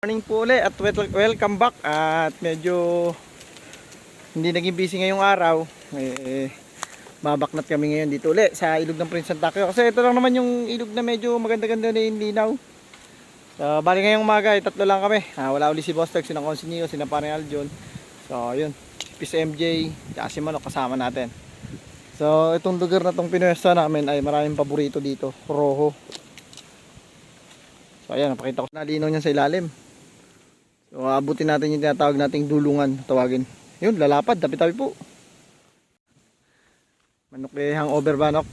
Morning po ulit at welcome back. At medyo hindi naging busy ngayong araw. Babaknat kami ngayon dito ulit sa ilog ng Prince Santacyo. Kasi ito lang naman yung ilog na medyo maganda-ganda na yung linaw. So bali ngayong umaga ay tatlo lang kami. Wala uli si Boss Tech, si Consinio, si Parang Aljon. So yun, Peace MJ, si Manok kasama natin. So itong lugar na itong pinuwesta namin ay maraming paborito dito, roho. So ayan, napakita ko na linaw niya sa ilalim. So abutin natin yung tinatawag nating dulungan, tawagin. Yun, lalapad, tabi-tabi po. Manok eh, hangover ba, Nok?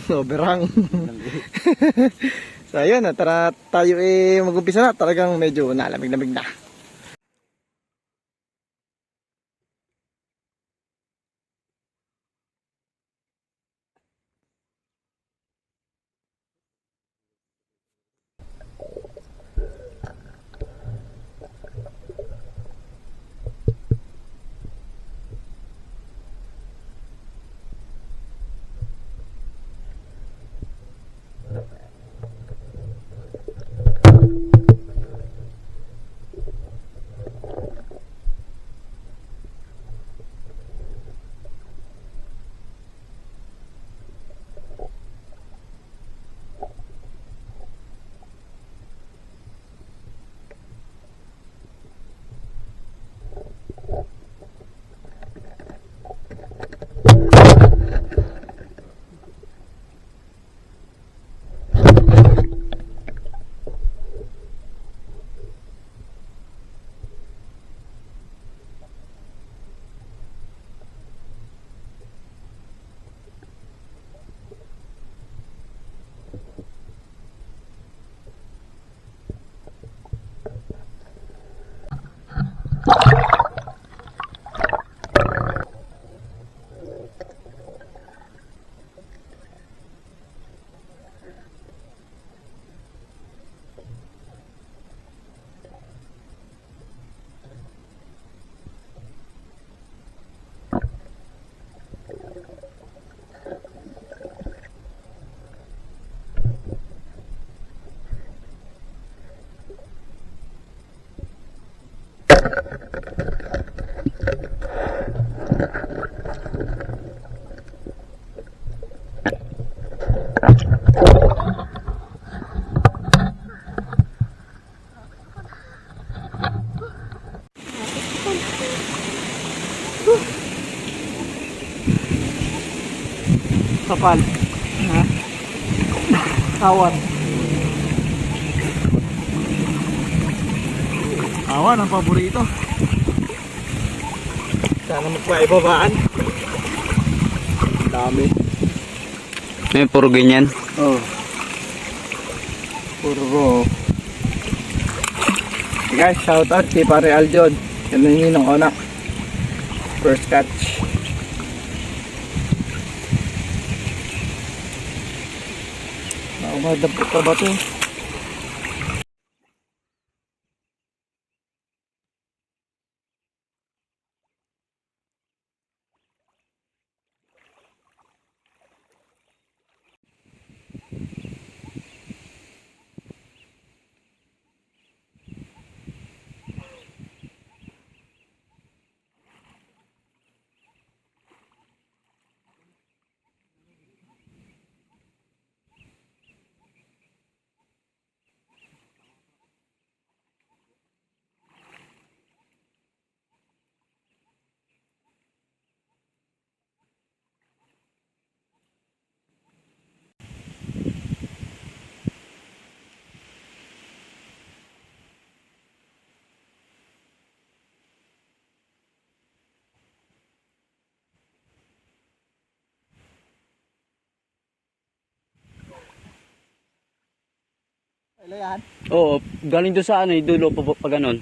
Overhang. So ayun, tara tayo mag-umpisa na. Talagang medyo nalamig-lamig na. Kapal. Awan. Awan ang paborito. Sana magpaibabaan. Dami. May puro ganyan. Oh. Puro. Hey guys, shout out kay Pare Aljon. Yan yung ninong ko na. First catch. Madapot ka ba ito? Ilo yan? Oo, galing doon sa ano, dulo pa ganon.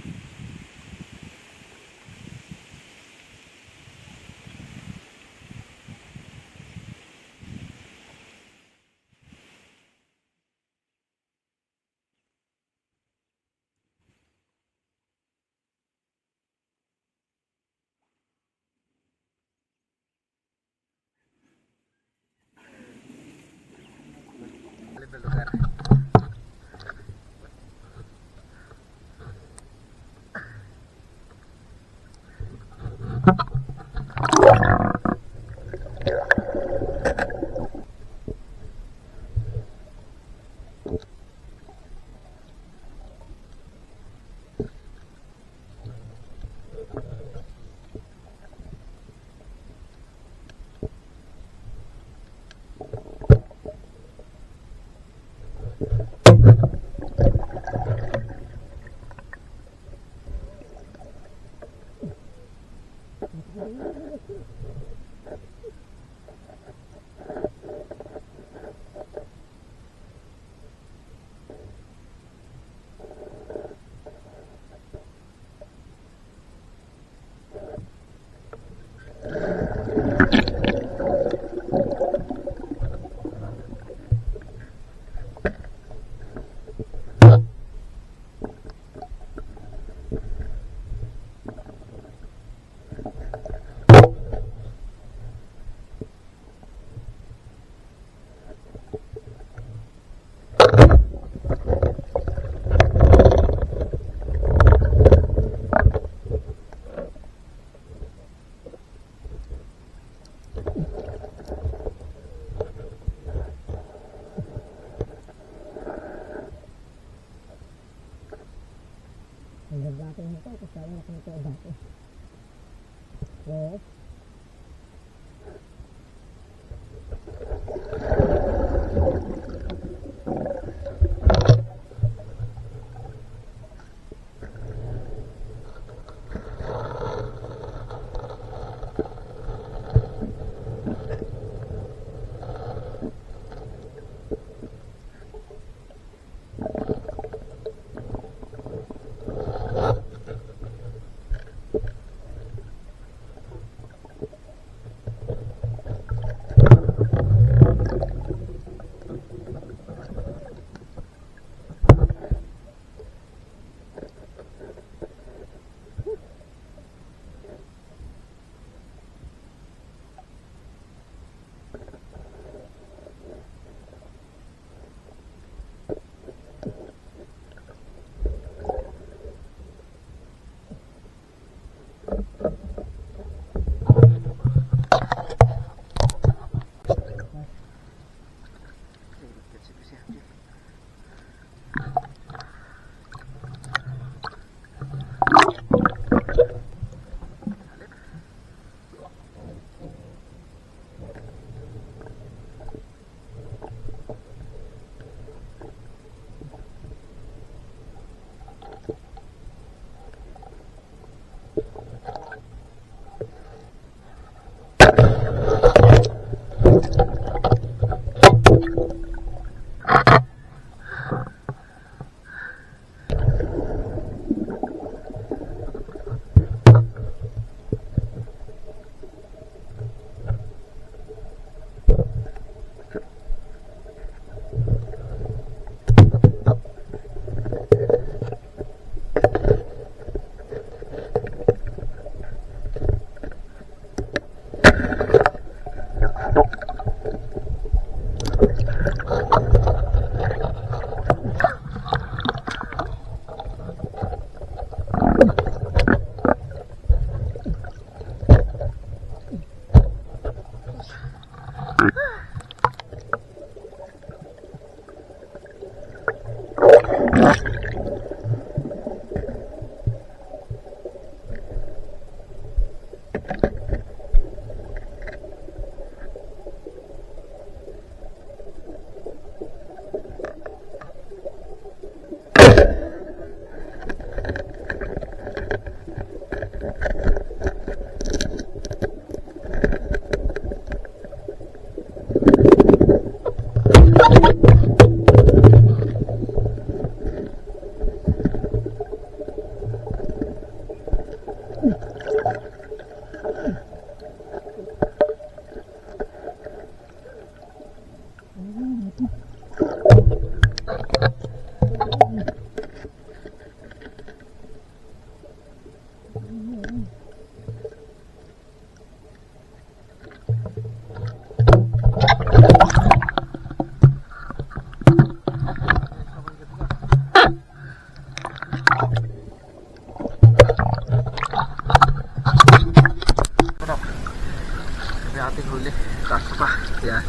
Ating huli, taso pa, yan.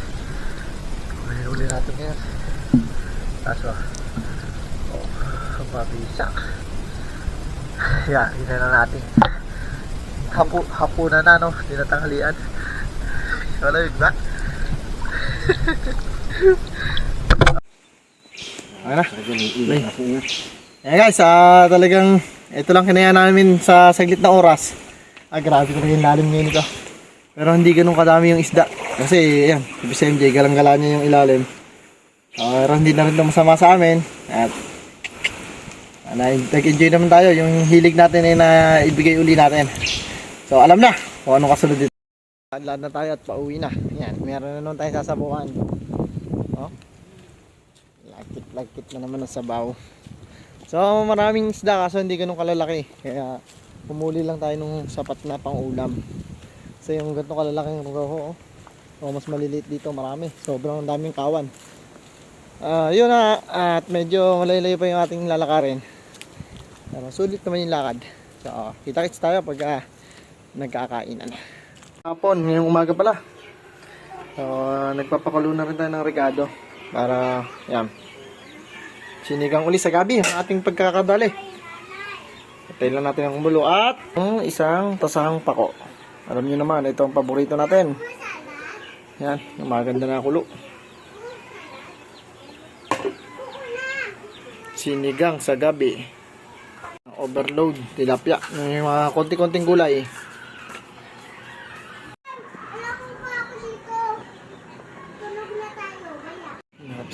May huli natin ngayon. Taso. Oh, mabisak. Yan, ina na natin. Hapunan na, no? Tinatanghalian. Malamig ba? Ano na? Ayan guys, talagang ito lang kinaya namin sa saglit na oras. Grabe ko na yung lalim ngayon ito. Pero hindi ganun kadami yung isda. Kasi, ayan, si BCMJ, galang-gala niya yung ilalim. Pero hindi na rin ito masama sa amin. At, nag-enjoy naman tayo. Yung hilig natin ay naibigay uli natin. So, alam na kung anong kasunod dito. Lahat na tayo at pauwi na. Ayan, meron na naman tayo sasabukan. Oh. Lagkit na naman ang sabaw. So, maraming isda kaso hindi ganun kalalaki. Kaya, pumuli lang tayo nung sapat na pang ulam. So yung ganito kalalaking roho, mas maliliit dito, marami. Sobrang daming kawan. Yun na, at medyo malayo pa yung ating lalakarin. Pero sulit naman yung lakad. So kita-kits tayo pag nagkakainan. Hapon, ngayong umaga pala. So nagpapakulo na rin tayo ng regado. Para, yan, sinigang uli sa gabi ang ating pagkakadali. Tayo lang natin ang kumulo at isang tasahang pako. Alam nyo naman, ito ang paborito natin. Yan, yung maganda na kulo. Sinigang sa gabi. Overload, tilapia. Yung mga konti-konting gulay.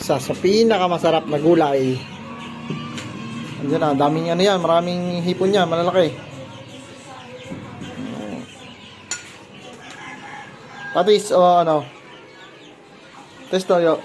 Isa sa pinakamasarap na gulay. Andiyan na, daming ano yan, maraming hipon yan, malalaki. Patis o ano? Testoyo.